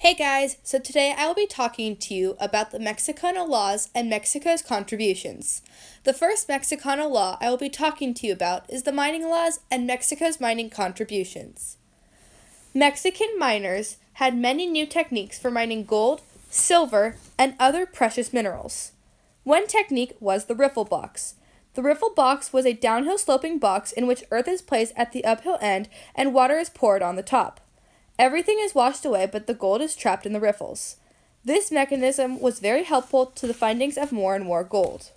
Hey guys, so today I will be talking to you about the Mexicana laws and Mexico's contributions. The first Mexicana law I will be talking to you about is the mining laws and Mexico's mining contributions. Mexican miners had many new techniques for mining gold, silver, and other precious minerals. One technique was the riffle box. The riffle box was a downhill sloping box in which earth is placed at the uphill end and water is poured on the top. Everything is washed away, but the gold is trapped in the riffles. This mechanism was very helpful to the findings of more and more gold.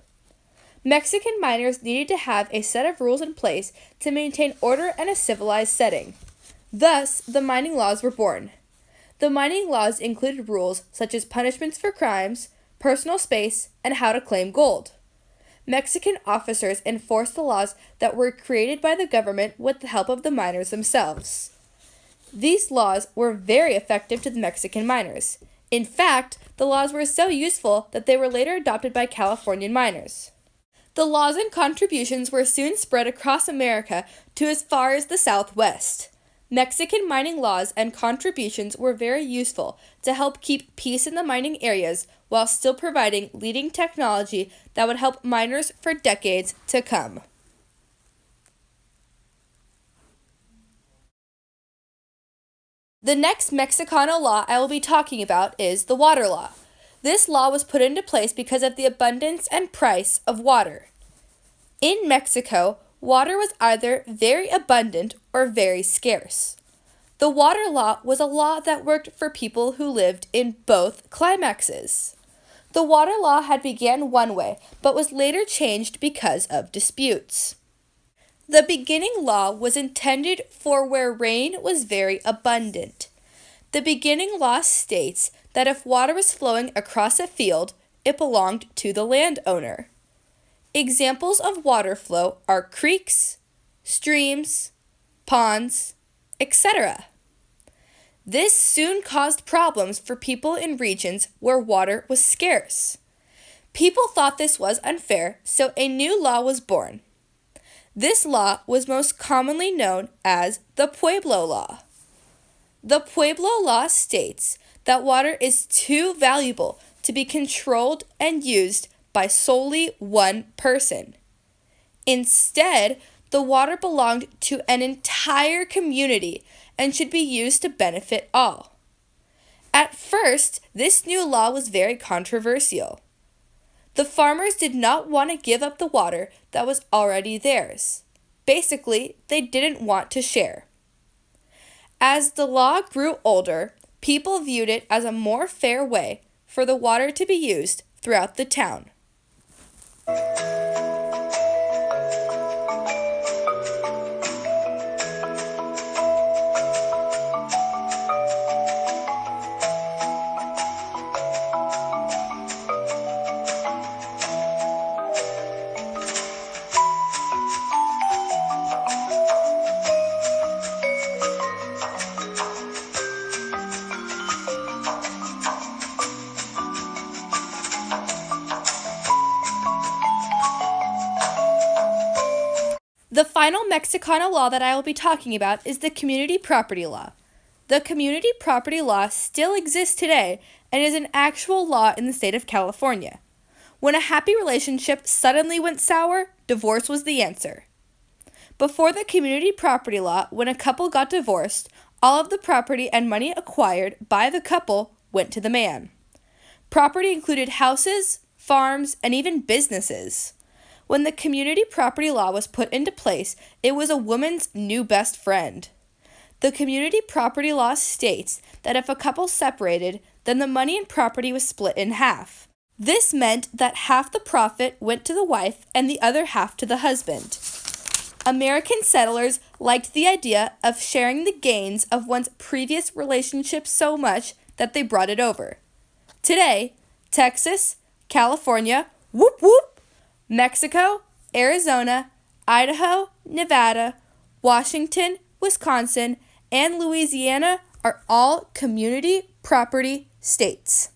Mexican miners needed to have a set of rules in place to maintain order and a civilized setting. Thus, the mining laws were born. The mining laws included rules such as punishments for crimes, personal space, and how to claim gold. Mexican officers enforced the laws that were created by the government with the help of the miners themselves. These laws were very effective to the Mexican miners. In fact, the laws were so useful that they were later adopted by Californian miners. The laws and contributions were soon spread across America to as far as the Southwest. Mexican mining laws and contributions were very useful to help keep peace in the mining areas while still providing leading technology that would help miners for decades to come. The next Mexicana law I will be talking about is the water law. This law was put into place because of the abundance and price of water. In Mexico, water was either very abundant or very scarce. The water law was a law that worked for people who lived in both climaxes. The water law had began one way, but was later changed because of disputes. The beginning law was intended for where rain was very abundant. The beginning law states that if water was flowing across a field, it belonged to the landowner. Examples of water flow are creeks, streams, ponds, etc. This soon caused problems for people in regions where water was scarce. People thought this was unfair, so a new law was born. This law was most commonly known as the Pueblo Law. The Pueblo Law states that water is too valuable to be controlled and used by solely one person. Instead, the water belonged to an entire community and should be used to benefit all. At first, this new law was very controversial. The farmers did not want to give up the water that was already theirs. Basically, they didn't want to share. As the law grew older, people viewed it as a more fair way for the water to be used throughout the town. The final Mexicana law that I will be talking about is the community property law. The community property law still exists today and is an actual law in the state of California. When a happy relationship suddenly went sour, divorce was the answer. Before the community property law, when a couple got divorced, all of the property and money acquired by the couple went to the man. Property included houses, farms, and even businesses. When the community property law was put into place, it was a woman's new best friend. The community property law states that if a couple separated, then the money and property was split in half. This meant that half the profit went to the wife and the other half to the husband. American settlers liked the idea of sharing the gains of one's previous relationship so much that they brought it over. Today, Texas, California, whoop whoop, Mexico, Arizona, Idaho, Nevada, Washington, Wisconsin, and Louisiana are all community property states.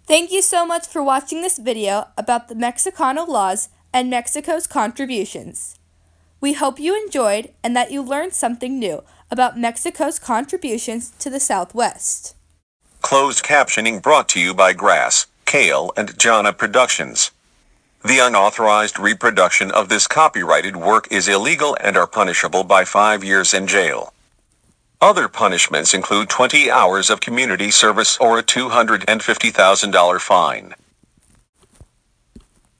Thank you so much for watching this video about the Mexicana laws and Mexico's contributions. We hope you enjoyed and that you learned something new about Mexico's contributions to the Southwest. Closed captioning brought to you by Grass, Kale, and Jana Productions. The unauthorized reproduction of this copyrighted work is illegal and are punishable by 5 years in jail. Other punishments include 20 hours of community service or a $250,000 fine.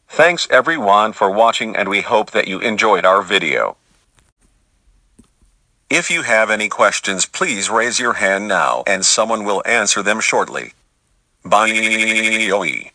Thanks everyone for watching, and we hope that you enjoyed our video. If you have any questions, please raise your hand now and someone will answer them shortly. Bye.